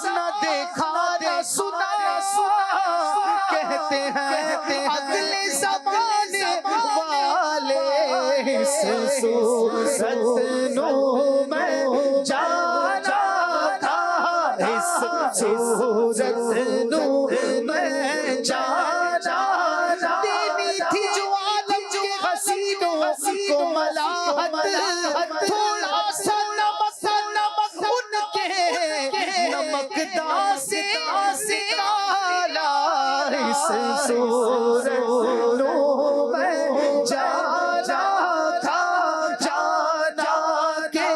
نہ دیکھا نہ سنا کہتے ہیں اگلے زمانے والے اس صورت نو میں جانا تھا اس صورت نو میں جانا دینی تھی جو عالم کے حسینوں کو ملاحت تھوڑا سا نمک ان کے نمک داں سے کالا اس صورت نو میں جانا تھا جانا کے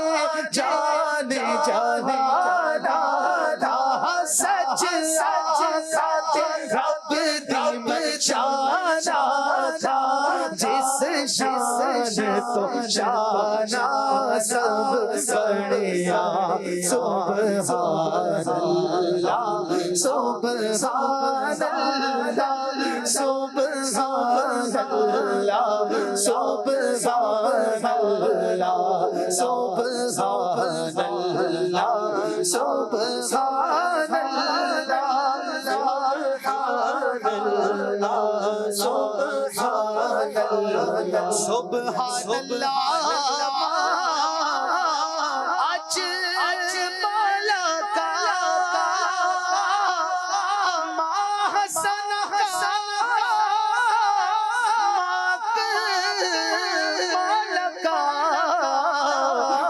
جانے جہاں سچ رب دی بچانا تھا، جس شان تو شانا سب بڑھیا سبحان اللہ سبحان اللہ سبحان اللہ سبحان اللہ سبحان اللہ سبحان اللہ سبحان اللہ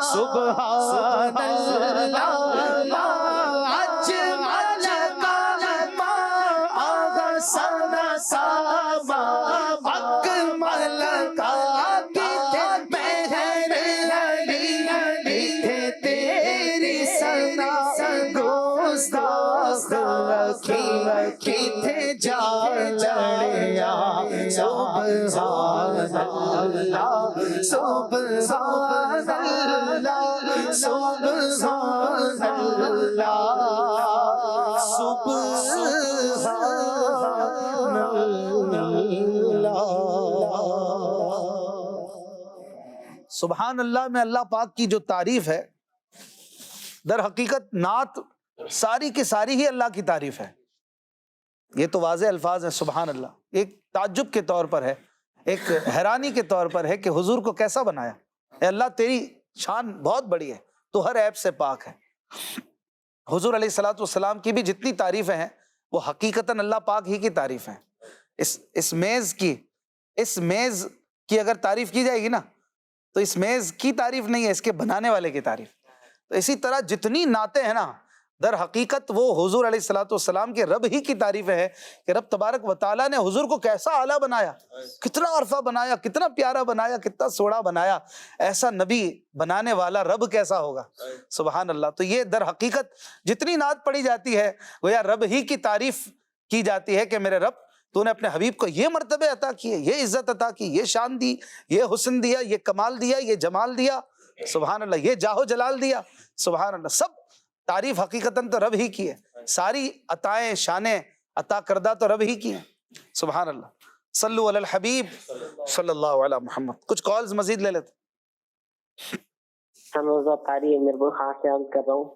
سبحان اللہ اجمل کلمہ احسن سما اکمل کا بہر علی تیری ثنا گستاخ کتھے جا چڑھیا سبحان اللہ سبحان اللہ سبحان اللہ سبحان اللہ۔ سبحان اللہ میں اللہ پاک کی جو تعریف ہے، در حقیقت نعت ساری کی ساری ہی اللہ کی تعریف ہے۔ یہ تو واضح الفاظ ہیں سبحان اللہ، ایک تعجب کے طور پر ہے، ایک حیرانی کے طور پر ہے کہ حضور کو کیسا بنایا۔ اے اللہ تیری شان بہت بڑی ہے، تو ہر عیب سے پاک ہے۔ حضور علیہ الصلوۃ والسلام کی بھی جتنی تعریفیں ہیں وہ حقیقتاً اللہ پاک ہی کی تعریف ہیں۔ اس میز کی اگر تعریف کی جائے گی نا تو اس میز کی تعریف نہیں ہے، اس کے بنانے والے کی تعریف۔ تو اسی طرح جتنی نعتیں ہیں نا در حقیقت وہ حضور علیہ الصلوۃ والسلام کے رب ہی کی تعریف ہے کہ رب تبارک و تعالیٰ نے حضور کو کیسا اعلیٰ بنایا، کتنا عرفہ بنایا، کتنا پیارا بنایا، کتنا سوڑا بنایا۔ ایسا نبی بنانے والا رب کیسا ہوگا، سبحان اللہ۔ تو یہ در حقیقت جتنی نعت پڑھی جاتی ہے وہ یا رب ہی کی تعریف کی جاتی ہے کہ میرے رب تو نے اپنے حبیب کو یہ مرتبے عطا کیے، یہ عزت عطا کی، یہ شان دی، یہ حسن دیا، یہ کمال دیا، یہ جمال دیا، سبحان اللہ، یہ جاہ و جلال دیا، سبحان اللہ۔ سب تعریف حقیقتاً تو رب ہی کی ہے، ساری عطائیں شانیں عطا کردہ تو رب ہی کی ہیں، سبحان اللہ۔ صلو علی الحبیب صلی اللہ علی محمد۔ کچھ کالز مزید لے لیتے۔ سنوزہ قاری میرپور خان سے عرض کر رہا ہوں،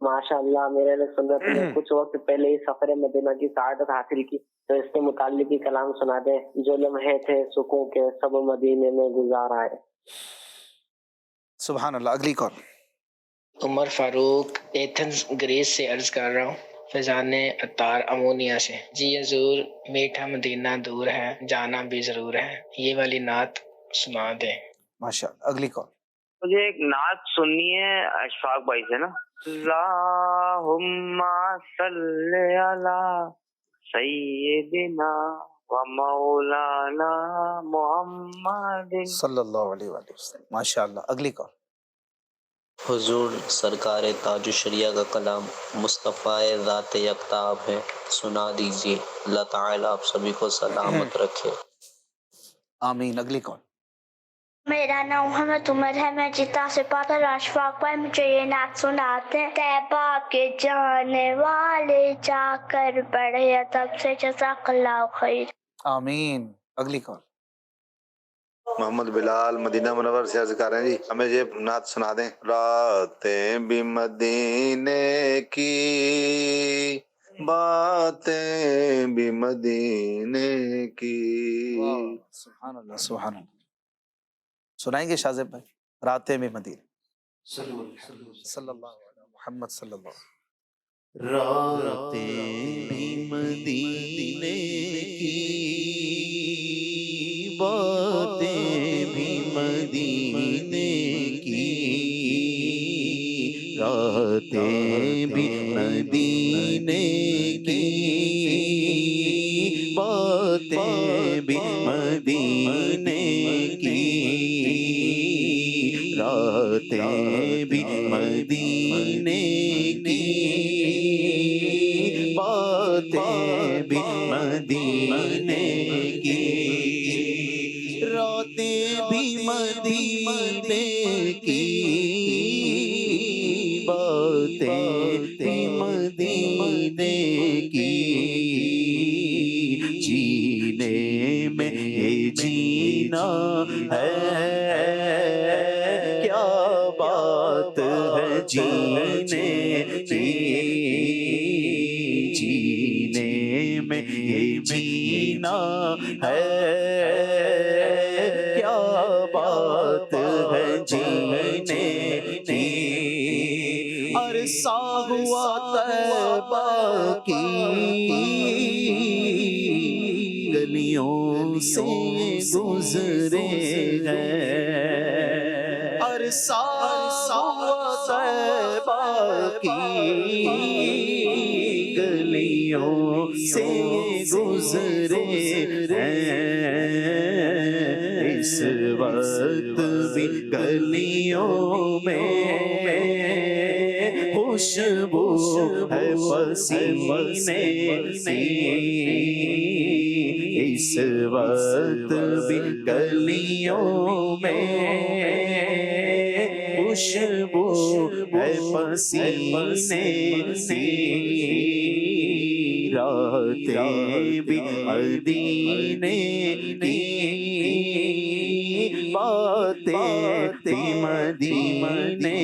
ماشاء اللہ میرے نے سنت نے کچھ وقت پہلے ہی سفر مدینہ کی سعادت حاصل کی، تو اس کے متعلق ہی کلام سنا دیں۔ جو لمحے تھے سکون کے سب مدینے میں گزارا ہے۔ سبحان اللہ۔ اگلی کال عمر فاروق ایتھنز گریس سے عرض کر رہا ہوں، فیضان عطار امونیا سے۔ جی حضور میٹھا مدینہ دور ہے، جانا بھی ضرور ہے، یہ والی نعت سنا دیں۔ ماشاء اللہ۔ اگلی کال مجھے ایک نعت سننی ہے اشفاق بھائی سے نا۔ اللہم صلی علی سیدنا و مولانا محمد صلی اللہ علیہ وآلہ وسلم۔ ماشاء اللہ۔ اگلی کال حضور سرکار تاج الشریعہ کا کلام مصطفیٰ ذات یکتاب ہے، سنا دیجیے۔ اللہ تعالیٰ آپ سبھی کو سلامت رکھے، آمین۔ اگلی کال میرا نام محمد عمر ہے، میں جتا سے پاتا اشفاق بھائی مجھے یہ نعت سناتے ہیں۔ طیبہ کے جانے والے جا کر بڑھے ادب سے، جزاک اللہ خیر۔ آمین۔ اگلی کال محمد بلال مدینہ منور سے عرض کر رہے ہیں جی، ہمیں یہ نعت سنا دیں۔ راتیں بھی مدینے کی، باتیں بھی مدینے کی۔ سبحان اللہ سبحان اللہ۔ سنائیں گے شاذب بھائی؟ راتیں بھی مدینے صلی اللہ علیہ محمد صلی اللہ علیہ۔ راتیں بھی مدینے کی، باتیں بھی مدینے کی، راتیں بھی مدینے کی، باتیں بھی مدینے کی، راتیں بھی مدینے کی باتیں بھی مدینے کی راتیں بھی مدینے کی باتیں بھی مدینے کی جینے میں یہ جینا ہے کیا بات ہے جینے کی جینے میں یہ جینا ہے کیا بات ہے جینے کی عرصہ ہوا طیبہ کی گلیوں سے گزرے ہیں عرصہ ہوا طیبہ کی گلیوں سے گزرے ہیں اس وقت بھی گلیوں میں خوشبو ہے پسینے کی اس وقت بھی گلیوں میں خوشبو ہے پسینے کی راتیں بھی مدینے کی باتیں بھی مدینے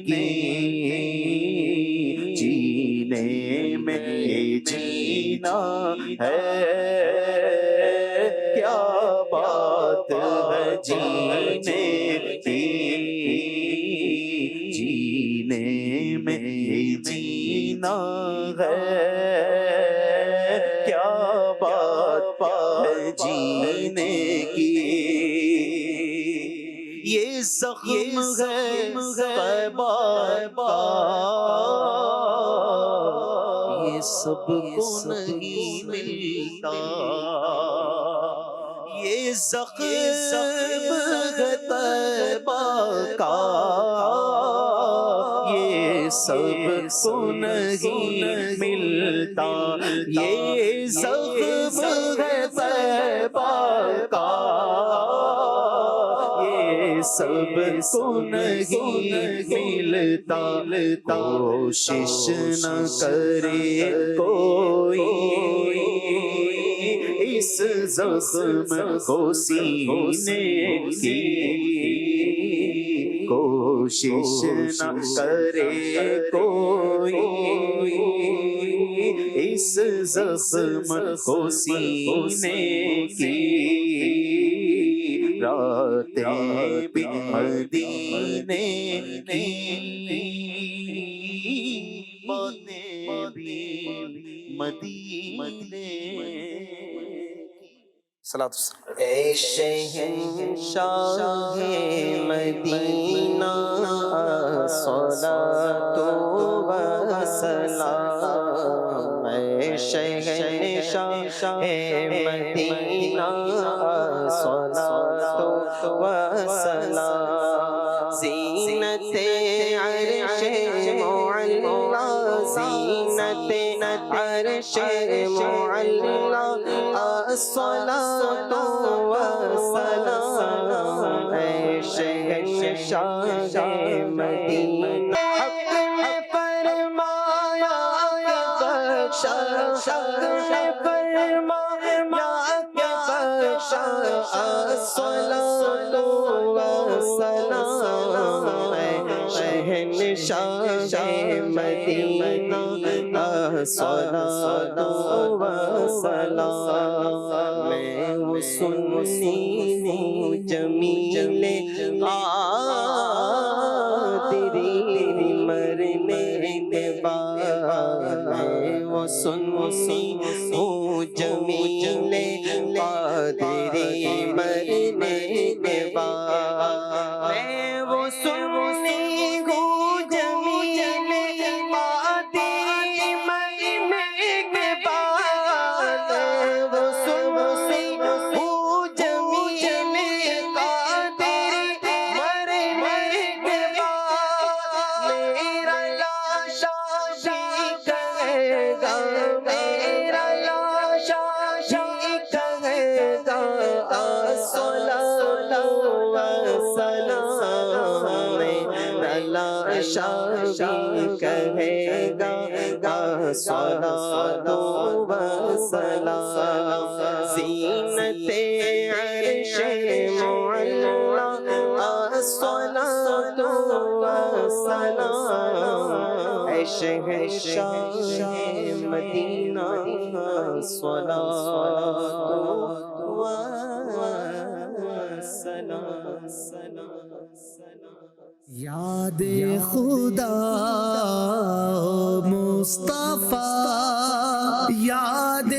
کی جینے میں یہ جینا ہے کیا بات ہے جینے کی جینے میں یہ جینا ہے کیا بات ہے جینے کی یہ زخم ہے طیبہ کا یہ سب کو نہیں ملتا یہ زخم ہے طیبہ کا یہ سب کو نہیں ملتا یہ زخم ہے طیبہ کا سب کو نہیں ملتا کوشش نہ کرے کوئی اس زخم کو سینے کی کوشش نہ کرے کوئی اس زخم کو سینے کی راتیں بھی مدینے کی باتیں بھی مدینے اے شہنشاہ مدینہ صلاۃ و سلام اے شہنشاہ مدینہ صلاۃ و سلام زینت عرش معلا زینت عرش معلا الصلاۃ والسلام اے شہنشاہ مدینہ حق نے فرمایا بخشا حق نے فرمایا بخشا الصلاۃ والسلام اے شہنشاہ مدینہ الصلاۃ والسلام میں وہ سنی ہوں جمیل قادری مرنے کے بعد میں وہ سنی ہوں جمیل قادری مرنے کے بعد میں وہ سنی ہوں جمیل قادری مرنے کے بعد وہ سنی ہوں جمیل قادری مرنے کے بعد میرا لاشا شہنشاہ صلاۃ و سلام زینت عرش معلا الصلاۃ و سلام اے شہنشاہ مدینہ صلاۃ و سلام یاد خدا مصطفیٰ یاد